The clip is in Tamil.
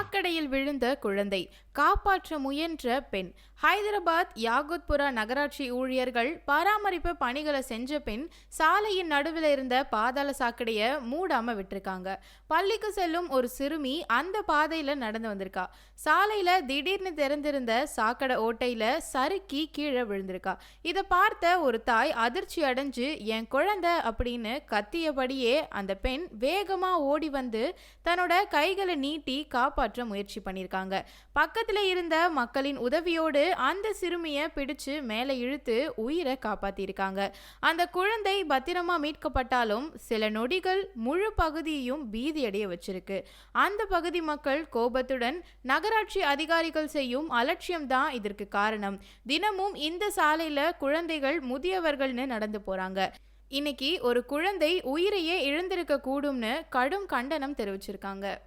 சாக்கடையில் விழுந்த குழந்தை, காப்பாற்ற முயன்ற பெண். ஹைதராபாத் யாகுத்புரா நகராட்சி ஊழியர்கள் பராமரிப்பு பணிகளை செஞ்ச பின் சாலையின் நடுவில் இருந்த பாதாள சாக்கடைய மூடாம விட்டுருக்காங்க. பள்ளிக்கு செல்லும் ஒரு சிறுமி அந்த பாதையில நடந்து வந்திருக்கா. சாலையில திடீர்னு திறந்திருந்த சாக்கடை ஓட்டையில சறுக்கி கீழே விழுந்திருக்கா. இதை பார்த்த ஒரு தாய் அதிர்ச்சி அடைஞ்சு என் குழந்தை அப்படின்னு கத்தியபடியே அந்த பெண் வேகமா ஓடி வந்து தன்னோட கைகளை நீட்டி காப்பாற்ற முயற்சி பண்ணியிருக்காங்க. பக்கத்துல இருந்த மக்களின் உதவியோடு அந்த சிறுமியை பிடிச்சு மேலே இழுத்து உயிரை காப்பாத்திருக்காங்க. அந்த குழந்தை பத்திரமா மீட்கப்பட்டாலும் சில நொடிகள் முழு பகுதியையும் பீதியடைய வச்சிருக்கு. அந்த பகுதி மக்கள் கோபத்துடன் நகராட்சி அதிகாரிகள் செய்யும் அலட்சியம் தான் இதற்கு காரணம். தினமும் இந்த சாலையில குழந்தைகள் முதியவர்கள்னு நடந்து போறாங்க. இன்னைக்கு ஒரு குழந்தை உயிரையே இழந்திருக்க கூடும்னு கடும் கண்டனம் தெரிவிச்சிருக்காங்க.